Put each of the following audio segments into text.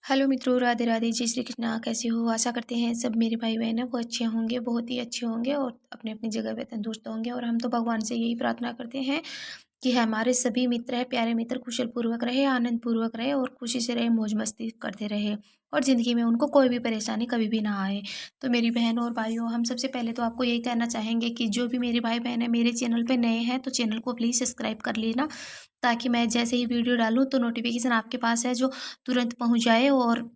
Hello मित्रों, राधे राधे, जय श्री कृष्णा। कैसे हो? आशा करते हैं सब मेरे भाई बहन है वो अच्छे होंगे, बहुत ही अच्छे होंगे और अपने अपनी जगह पे तंदुरुस्त होंगे। और हम तो भगवान से यही प्रार्थना करते हैं कि हमारे सभी मित्र है, प्यारे मित्र कुशल पूर्वक रहे, आनंद पूर्वक रहे और खुशी से रहे, मौज मस्ती करते रहे और ज़िंदगी में उनको कोई भी परेशानी कभी भी ना आए। तो मेरी बहनों और भाइयों, हम सबसे पहले तो आपको यही कहना चाहेंगे कि जो भी मेरे भाई बहन है मेरे चैनल पे नए हैं तो चैनल को प्लीज़ सब्सक्राइब कर लेना, ताकि मैं जैसे ही वीडियो डालूँ तो नोटिफिकेशन आपके पास है जो तुरंत पहुँच जाए और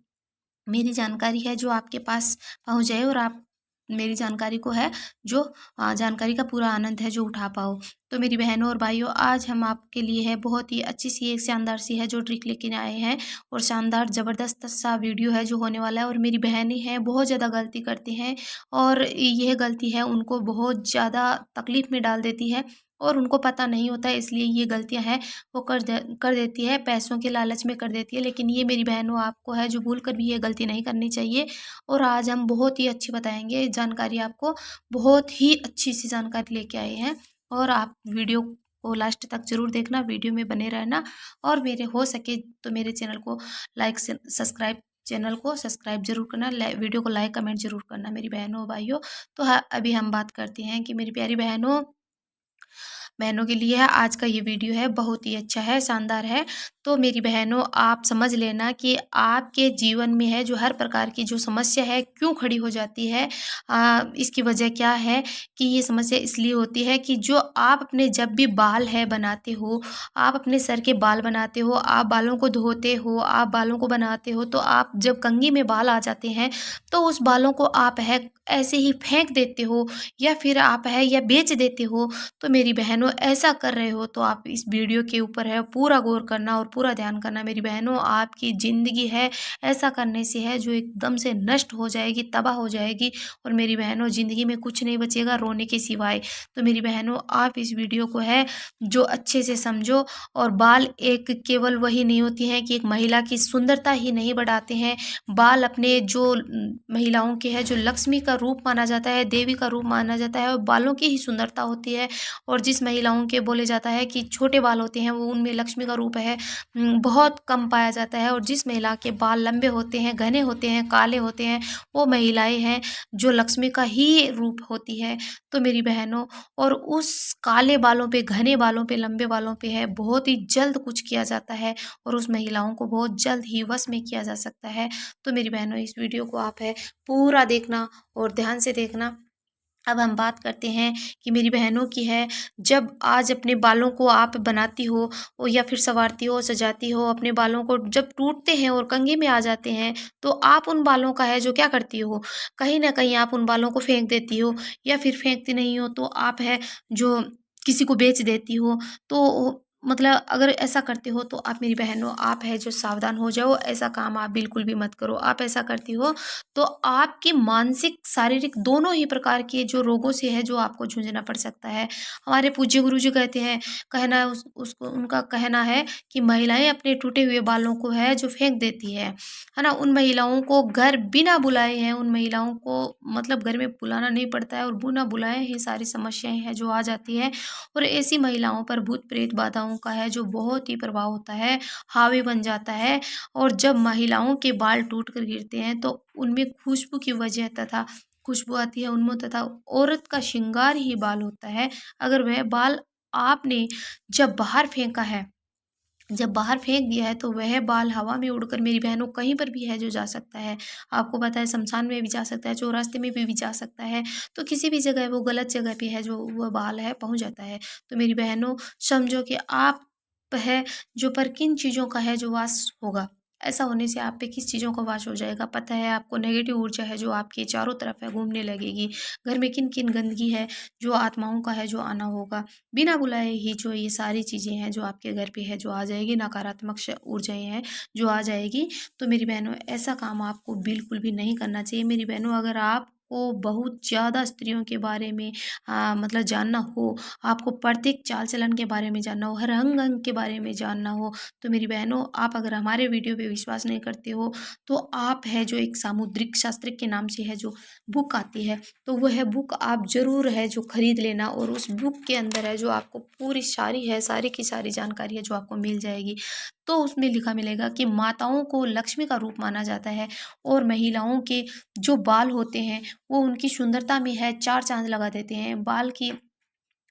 मेरी जानकारी है जो आपके पास पहुँच जाए और आप मेरी जानकारी को है जो जानकारी का पूरा आनंद है जो उठा पाओ। तो मेरी बहनों और भाइयों, आज हम आपके लिए है बहुत ही अच्छी सी एक शानदार सी है जो ट्रिक लेके आए हैं और शानदार ज़बरदस्त सा वीडियो है जो होने वाला है। और मेरी बहनें हैं बहुत ज़्यादा गलती करती हैं और यह गलती है उनको बहुत ज़्यादा तकलीफ़ में डाल देती है और उनको पता नहीं होता है, इसलिए ये गलतियां हैं वो कर देती है, पैसों के लालच में कर देती है। लेकिन ये मेरी बहनों आपको है जो भूल कर भी ये गलती नहीं करनी चाहिए। और आज हम बहुत ही अच्छी बताएंगे जानकारी आपको, बहुत ही अच्छी सी जानकारी लेके आए हैं। और आप वीडियो को लास्ट तक जरूर देखना, वीडियो में बने रहना और मेरे हो सके तो मेरे चैनल को लाइक से सब्सक्राइब चैनल को सब्सक्राइब जरूर करना, वीडियो को लाइक कमेंट जरूर करना मेरी बहनों भाइयों। तो हाँ, अभी हम बात करते हैं कि मेरी प्यारी बहनों बहनों के लिए है आज का ये वीडियो है, बहुत ही अच्छा है, शानदार है। तो मेरी बहनों आप समझ लेना कि आपके जीवन में है जो हर प्रकार की जो समस्या है क्यों खड़ी हो जाती है, इसकी वजह क्या है कि ये समस्या इसलिए होती है कि जो आप अपने जब भी बाल है बनाते हो, आप अपने सर के बाल बनाते हो, आप बालों को धोते हो, आप बालों को बनाते हो, तो आप जब कंघी में बाल आ जाते हैं तो उस बालों को आप है ऐसे ही फेंक देते हो या फिर आप है या बेच देते हो। तो मेरी बहनों ऐसा कर रहे हो तो आप इस वीडियो के ऊपर है पूरा गौर करना और पूरा ध्यान करना। मेरी बहनों आपकी ज़िंदगी है ऐसा करने से है जो एकदम से नष्ट हो जाएगी, तबाह हो जाएगी और मेरी बहनों ज़िंदगी में कुछ नहीं बचेगा रोने के सिवाय। तो मेरी बहनों आप इस वीडियो को है जो अच्छे से समझो। और बाल एक केवल वही नहीं होती हैं कि एक महिला की सुंदरता ही नहीं बढ़ाते हैं, बाल अपने जो महिलाओं के है जो लक्ष्मी का रूप माना जाता है, देवी का रूप माना जाता है और बालों की ही सुंदरता होती है। और जिस महिलाओं के बोले जाता है कि छोटे बाल होते हैं वो उनमें लक्ष्मी का रूप है बहुत कम पाया जाता है। और जिस महिला के बाल लंबे होते हैं, घने होते हैं, काले होते हैं, वो महिलाएं हैं जो लक्ष्मी का ही रूप होती है। तो मेरी बहनों, और उस काले बालों पे, घने बालों पे, लंबे बालों पे है बहुत ही जल्द कुछ किया जाता है और उस महिलाओं को बहुत जल्द ही वश में किया जा सकता है। तो मेरी बहनों इस वीडियो को आप है पूरा देखना और ध्यान से देखना। अब हम बात करते हैं कि मेरी बहनों की है, जब आज अपने बालों को आप बनाती हो या फिर संवारती हो, सजाती हो, अपने बालों को जब टूटते हैं और कंघी में आ जाते हैं तो आप उन बालों का है जो क्या करती हो, कहीं ना कहीं आप उन बालों को फेंक देती हो या फिर फेंकती नहीं हो तो आप है जो किसी को बेच देती हो। तो मतलब अगर ऐसा करते हो तो आप मेरी बहनों आप है जो सावधान हो जाओ, ऐसा काम आप बिल्कुल भी मत करो। आप ऐसा करती हो तो आपकी मानसिक शारीरिक दोनों ही प्रकार के जो रोगों से है जो आपको जूझना पड़ सकता है। हमारे पूज्य गुरु जी कहते हैं, कहना है उसको उनका कहना है कि महिलाएं अपने टूटे हुए बालों को है जो फेंक देती है ना, उन महिलाओं को घर बिना बुलाए हैं, उन महिलाओं को मतलब घर में बुलाना नहीं पड़ता है और बिना बुलाए ही सारी समस्याएं हैं जो आ जाती है। और ऐसी महिलाओं पर भूत प्रेत बाधाओं का है जो बहुत ही प्रभाव होता है, हावी बन जाता है। और जब महिलाओं के बाल टूट कर गिरते हैं तो उनमें खुशबू की वजह तथा खुशबू आती है उनमें, तथा औरत का श्रृंगार ही बाल होता है। अगर वह बाल आपने जब बाहर फेंका है, जब बाहर फेंक दिया है तो वह बाल हवा में उड़कर मेरी बहनों कहीं पर भी है जो जा सकता है। आपको पता है शमशान में भी जा सकता है, चौरास्ते में भी जा सकता है, तो किसी भी जगह वो गलत जगह पे है जो वह बाल है पहुंच जाता है। तो मेरी बहनों समझो कि आप है जो पर किन चीज़ों का है जो वास होगा, ऐसा होने से आप पे किस चीज़ों का वास हो जाएगा पता है आपको। नेगेटिव ऊर्जा है जो आपके चारों तरफ है घूमने लगेगी। घर में किन किन गंदगी है जो आत्माओं का है जो आना होगा, बिना बुलाए ही जो ये सारी चीज़ें हैं जो आपके घर पे है जो आ जाएगी, नकारात्मक ऊर्जाएं हैं जो आ जाएगी। तो मेरी बहनों ऐसा काम आपको बिल्कुल भी नहीं करना चाहिए। मेरी बहनों अगर आपको बहुत ज़्यादा स्त्रियों के बारे में मतलब जानना हो, आपको प्रत्येक चाल चलन के बारे में जानना हो, हर अंग अंग के बारे में जानना हो, तो मेरी बहनों आप अगर हमारे वीडियो पे विश्वास नहीं करते हो तो आप है जो एक सामुद्रिक शास्त्र के नाम से है जो बुक आती है, तो वह बुक आप ज़रूर है जो खरीद लेना। और उस बुक के अंदर है जो आपको पूरी सारी है सारी की सारी जानकारी है जो आपको मिल जाएगी। तो उसमें लिखा मिलेगा कि माताओं को लक्ष्मी का रूप माना जाता है और महिलाओं के जो बाल होते हैं वो उनकी सुंदरता में है, चार चाँद लगा देते हैं।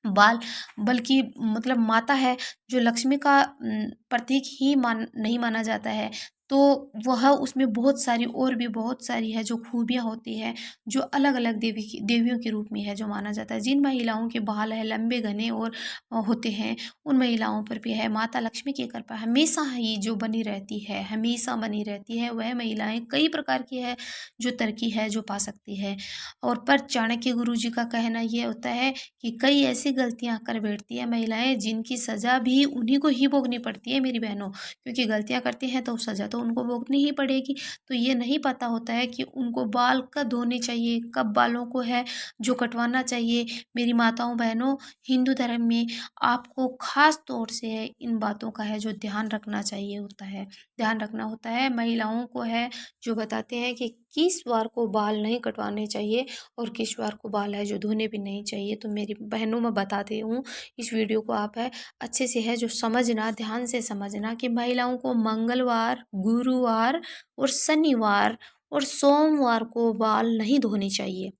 बाल बल्कि मतलब माता है जो लक्ष्मी का प्रतीक ही नहीं माना जाता है, तो वह उसमें बहुत सारी और भी बहुत सारी है जो खूबियाँ होती हैं, जो अलग-अलग देवियों के रूप में है जो माना जाता है। जिन महिलाओं के बाल है लंबे घने और होते हैं, उन महिलाओं पर भी है माता लक्ष्मी की कृपा हमेशा ही जो बनी रहती है, हमेशा बनी रहती है। वह महिलाएँ कई प्रकार की है जो तरक्की है जो पा सकती है। और पर चाणक्य गुरुजी का कहना ये होता है कि कई ऐसी गलतियां कर बैठती है महिलाएं जिनकी सज़ा भी उन्हीं को ही भोगनी पड़ती है मेरी बहनों, क्योंकि गलतियां करती हैं तो सज़ा तो उनको भोगनी ही पड़ेगी। तो ये नहीं पता होता है कि उनको बाल कब धोने चाहिए, कब बालों को है जो कटवाना चाहिए। मेरी माताओं बहनों, हिंदू धर्म में आपको खास तौर से इन बातों का है जो ध्यान रखना चाहिए होता है, ध्यान रखना होता है। महिलाओं को है जो बताते हैं कि किस वार को बाल नहीं कटवाने चाहिए और किस वार को बाल है जो धोने भी नहीं चाहिए। तो मेरी बहनों मैं बताती हूँ, इस वीडियो को आप है अच्छे से है जो समझना, ध्यान से समझना कि महिलाओं को मंगलवार, गुरुवार और शनिवार और सोमवार को बाल नहीं धोने चाहिए।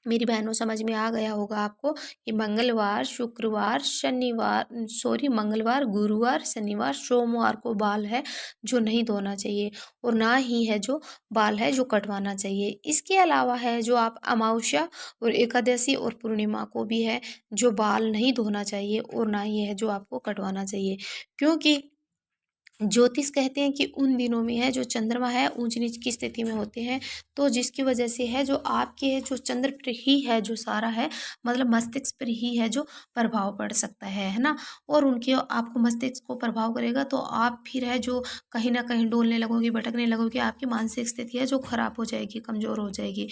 मेरी बहनों समझ में आ गया होगा आपको कि मंगलवार, शुक्रवार, शनिवार मंगलवार, गुरुवार, शनिवार, सोमवार को बाल है जो नहीं धोना चाहिए और ना ही है जो बाल है जो कटवाना चाहिए। इसके अलावा है जो आप अमावस्या और एकादशी और पूर्णिमा को भी है जो बाल नहीं धोना चाहिए और ना ही है जो आपको कटवाना चाहिए, क्योंकि ज्योतिष कहते हैं कि उन दिनों में है जो चंद्रमा है ऊंच नीच की स्थिति में होते हैं, तो जिसकी वजह से है जो आपके है जो चंद्र पर ही है जो सारा है मतलब मस्तिष्क पर ही है जो प्रभाव पड़ सकता है ना। और उनके आपको मस्तिष्क को प्रभाव करेगा तो आप फिर है जो कहीं ना कहीं डोलने लगोगे, भटकने लगोगे, आपकी मानसिक स्थिति है जो खराब हो जाएगी, कमजोर हो जाएगी।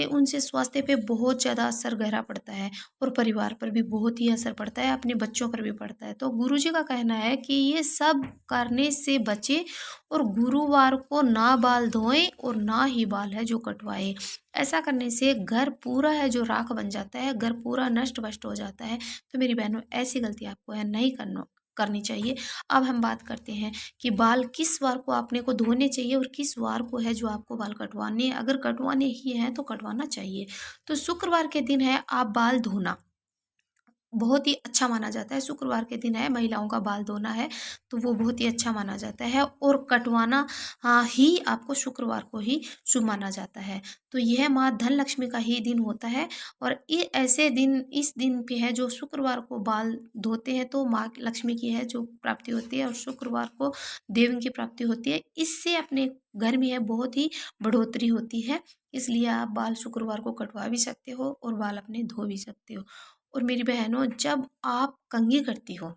उनसे स्वास्थ्य पे बहुत ज़्यादा असर गहरा पड़ता है और परिवार पर भी बहुत ही असर पड़ता है, अपने बच्चों पर भी पड़ता है। तो गुरुजी का कहना है कि ये सब करने से बचे और गुरुवार को ना बाल धोएं और ना ही बाल है जो कटवाए। ऐसा करने से घर पूरा है जो राख बन जाता है, घर पूरा नष्ट भ्रष्ट हो जाता है। तो मेरी बहनों ऐसी गलती आपको है नहीं करनी चाहिए। अब हम बात करते हैं कि बाल किस वार को आपने को धोने चाहिए और किस वार को है जो आपको बाल कटवाने, अगर कटवाने ही हैं तो कटवाना चाहिए। तो शुक्रवार के दिन है आप बाल धोना बहुत ही अच्छा माना जाता है। शुक्रवार के दिन है महिलाओं का बाल धोना है तो वो बहुत ही अच्छा माना जाता है और कटवाना ही आपको शुक्रवार को ही शुभ माना जाता है। तो यह माँ धन लक्ष्मी का ही दिन होता है और ये ऐसे दिन इस दिन पे है जो शुक्रवार को बाल धोते हैं तो माँ लक्ष्मी की है जो प्राप्ति होती है और शुक्रवार को देवी की प्राप्ति होती है। इससे अपने घर में है बहुत ही बढ़ोतरी होती है। इसलिए आप बाल शुक्रवार को कटवा भी सकते हो और बाल अपने धो भी सकते हो। और मेरी बहनों, जब आप कंघी करती हो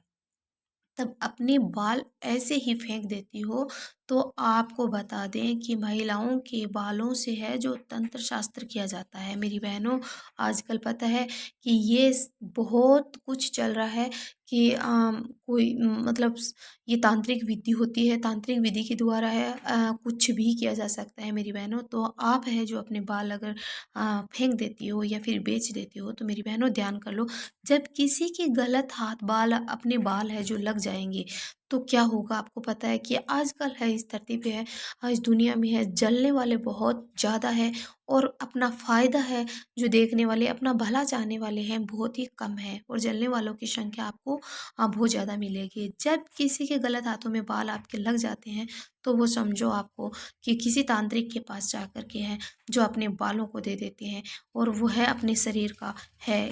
तब अपने बाल ऐसे ही फेंक देती हो तो आपको बता दें कि महिलाओं के बालों से है जो तंत्र शास्त्र किया जाता है। मेरी बहनों, आजकल पता है कि बहुत कुछ चल रहा है कि कोई मतलब ये तांत्रिक विधि होती है, तांत्रिक विधि के द्वारा है कुछ भी किया जा सकता है। मेरी बहनों, तो आप है जो अपने बाल अगर फेंक देती हो या फिर बेच देती हो तो मेरी बहनों ध्यान कर लो, जब किसी के गलत हाथ बाल अपने बाल है जो लग जाएंगे तो क्या होगा आपको पता है कि आजकल है इस धरती पे है, इस दुनिया में है जलने वाले बहुत ज़्यादा है और अपना फ़ायदा है जो देखने वाले, अपना भला चाहने वाले हैं बहुत ही कम है और जलने वालों की संख्या आपको बहुत ज़्यादा मिलेगी। जब किसी के गलत हाथों में बाल आपके लग जाते हैं तो वो समझो आपको कि किसी तांत्रिक के पास जा कर के हैं जो अपने बालों को दे देते हैं और वो है अपने शरीर का है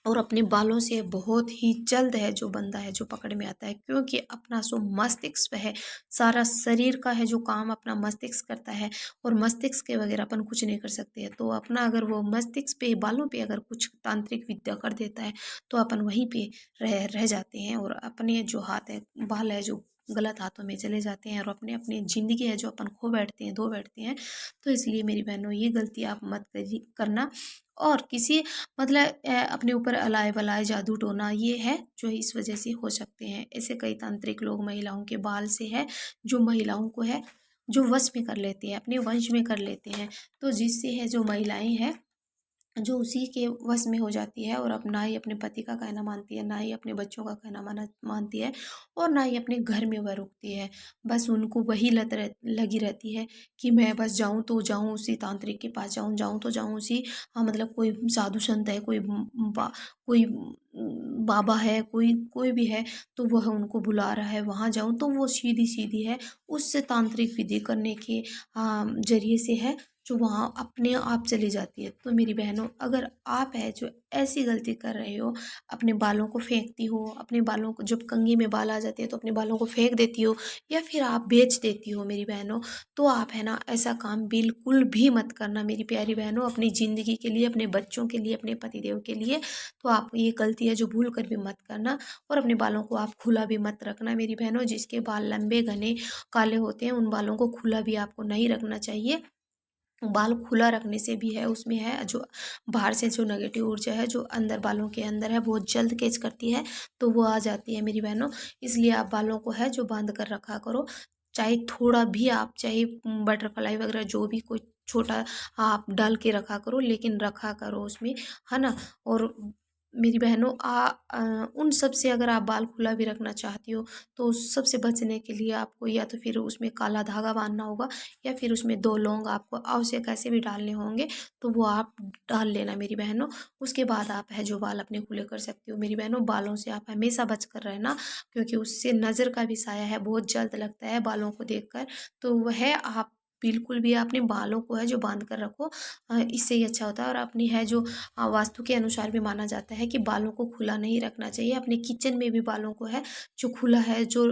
और अपने बालों से बहुत ही जल्द है जो बंदा है जो पकड़ में आता है, क्योंकि अपना जो मस्तिष्क है सारा शरीर का है जो काम अपना मस्तिष्क करता है और मस्तिष्क के बगैर अपन कुछ नहीं कर सकते हैं। तो अपना अगर वो मस्तिष्क पे बालों पे अगर कुछ तांत्रिक विद्या कर देता है तो अपन वहीं पे रह जाते हैं और अपने जो हाथ है बाल है जो गलत हाथों में चले जाते हैं और अपने अपनी ज़िंदगी है जो अपन खो बैठते हैं, धो बैठते हैं। तो इसलिए मेरी बहनों ये गलती आप मत करना और किसी मतलब अपने ऊपर अलाए बलाए जादू टोना ये है जो इस वजह से हो सकते हैं। ऐसे कई तांत्रिक लोग महिलाओं के बाल से है जो महिलाओं को है जो वश में कर लेते हैं, अपने वंश में कर लेते हैं। तो जिससे है जो महिलाएं हैं जो उसी के वश में हो जाती है और अब ना ही अपने पति का कहना मानती है, ना ही अपने बच्चों का कहना मानती है और ना ही अपने घर में वह रुकती है। बस उनको वही लगी रहती है कि मैं बस जाऊँ तो जाऊँ उसी तांत्रिक के पास, जाऊँ तो जाऊँ उसी, हाँ, मतलब कोई साधु संत है, कोई बाबा है, कोई कोई भी है, तो वह उनको बुला रहा है, वहाँ जाऊँ, तो वो सीधी-सीधी है, उस तांत्रिक विधि करने के ज़रिए से है, जो वहाँ अपने आप चली जाती है। तो मेरी बहनों, अगर आप है जो ऐसी गलती कर रहे हो, अपने बालों को फेंकती हो, अपने बालों को जब कंघी में बाल आ जाते हैं तो अपने बालों को फेंक देती हो या फिर आप बेच देती हो मेरी बहनों, तो आप है ना ऐसा काम बिल्कुल भी मत करना मेरी प्यारी बहनों, अपनी ज़िंदगी के लिए, अपने बच्चों के लिए, अपने पतिदेव के लिए। तो आप ये गलती है जो भूल कर भी मत करना और अपने बालों को आप खुला भी मत रखना मेरी बहनों। जिसके बाल लंबे घने काले होते हैं उन बालों को खुला भी आपको नहीं रखना चाहिए। बाल खुला रखने से भी है, उसमें है जो बाहर से जो नेगेटिव ऊर्जा है जो अंदर बालों के अंदर है बहुत जल्द कैच करती है, तो वो आ जाती है मेरी बहनों। इसलिए आप बालों को है जो बांध कर रखा करो, चाहे थोड़ा भी आप चाहे बटरफ्लाई वगैरह जो भी कोई छोटा आप डाल के रखा करो, लेकिन रखा करो उसमें, है ना। और मेरी बहनों उन सब से अगर आप बाल खुला भी रखना चाहती हो तो उस सब से बचने के लिए आपको या तो फिर उसमें काला धागा बांधना होगा या फिर उसमें 2 लौंग आपको आवश्यक ऐसे भी डालने होंगे, तो वो आप डाल लेना मेरी बहनों। उसके बाद आप है जो बाल अपने खुले कर सकती हो मेरी बहनों। बालों से आप हमेशा बच कर रहना, क्योंकि उससे नज़र का भी साया है, बहुत जल्द लगता है बालों को देखकर। तो वह आप बिल्कुल भी अपने बालों को है जो बांध कर रखो, इससे ही अच्छा होता है। और अपनी है जो वास्तु के अनुसार भी माना जाता है कि बालों को खुला नहीं रखना चाहिए। अपने किचन में भी बालों को है जो खुला है, जो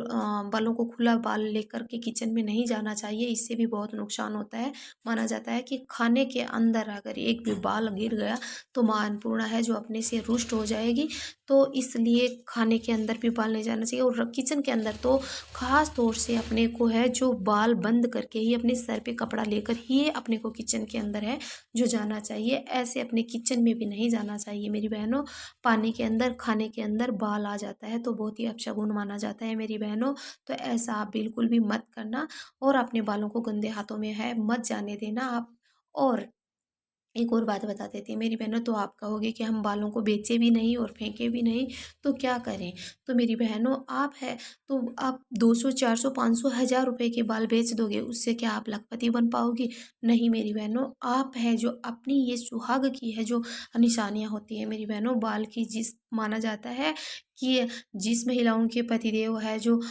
बालों को खुला बाल लेकर के किचन में नहीं जाना चाहिए, इससे भी बहुत नुकसान होता है। माना जाता है कि खाने के अंदर अगर एक भी बाल गिर गया तो माँ अन्नपूर्णा है जो अपने से रुष्ट हो जाएगी। तो इसलिए खाने के अंदर भी बाल नहीं जाना चाहिए और किचन के अंदर तो ख़ास तौर से अपने को है जो बाल बंद करके ही अपने सर पे कपड़ा लेकर ही अपने को किचन के अंदर है जो जाना चाहिए। ऐसे अपने किचन में भी नहीं जाना चाहिए मेरी बहनों। पानी के अंदर, खाने के अंदर बाल आ जाता है तो बहुत ही अपशगुन माना जाता है मेरी बहनों। तो ऐसा आप बिल्कुल भी मत करना और अपने बालों को गंदे हाथों में है मत जाने देना आप। और एक और बात बता देती हूँ मेरी बहनों, तो आप कहोगे कि हम बालों को बेचे भी नहीं और फेंके भी नहीं तो क्या करें? तो मेरी बहनों, आप है तो आप 200 400 500 1000 रुपए के बाल बेच दोगे, उससे क्या आप लखपति बन पाओगी? नहीं मेरी बहनों, आप है जो अपनी ये सुहाग की है जो निशानियाँ होती हैं मेरी बहनों, बाल की जिस माना जाता है कि जिस महिलाओं के पतिदेव है जो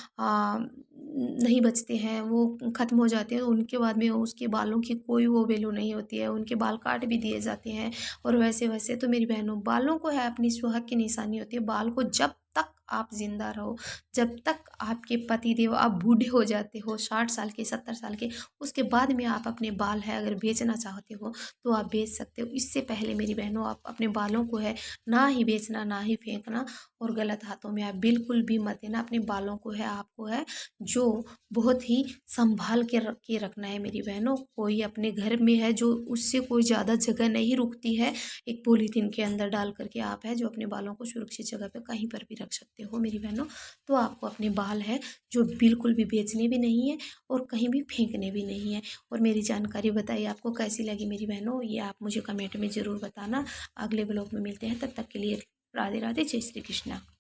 नहीं बचते हैं, वो ख़त्म हो जाते हैं, उनके बाद में उसके बालों की कोई वो वैल्यू नहीं होती है, उनके बाल काट भी दिए जाते हैं। और वैसे-वैसे तो मेरी बहनों, बालों को है अपनी सुहाग की निशानी होती है। बाल को जब तक आप ज़िंदा रहो, जब तक आपके पतिदेव आप बूढ़े हो जाते हो 60 साल के, 70 साल के, उसके बाद में आप अपने बाल है अगर बेचना चाहते हो तो आप बेच सकते हो। इससे पहले मेरी बहनों, आप अपने बालों को है ना ही बेचना, ना ही फेंकना और गलत हाथों में आप बिल्कुल भी मत देना। अपने बालों को है आपको है जो बहुत ही संभाल के रखना है मेरी बहनों। कोई अपने घर में है जो उससे कोई ज़्यादा जगह नहीं रुकती है, एक पॉलीथीन के अंदर डाल करके आप है जो अपने बालों को सुरक्षित जगह पे कहीं पर भी रख सकते हो मेरी बहनों। तो आपको अपने बाल है जो बिल्कुल भी बेचने भी नहीं है और कहीं भी फेंकने भी नहीं है। और मेरी जानकारी बताइए आपको कैसी लगी मेरी बहनों, ये आप मुझे कमेंट में ज़रूर बताना। अगले ब्लॉग में मिलते हैं, तब तक के लिए राधे राधे, जय श्री कृष्णा।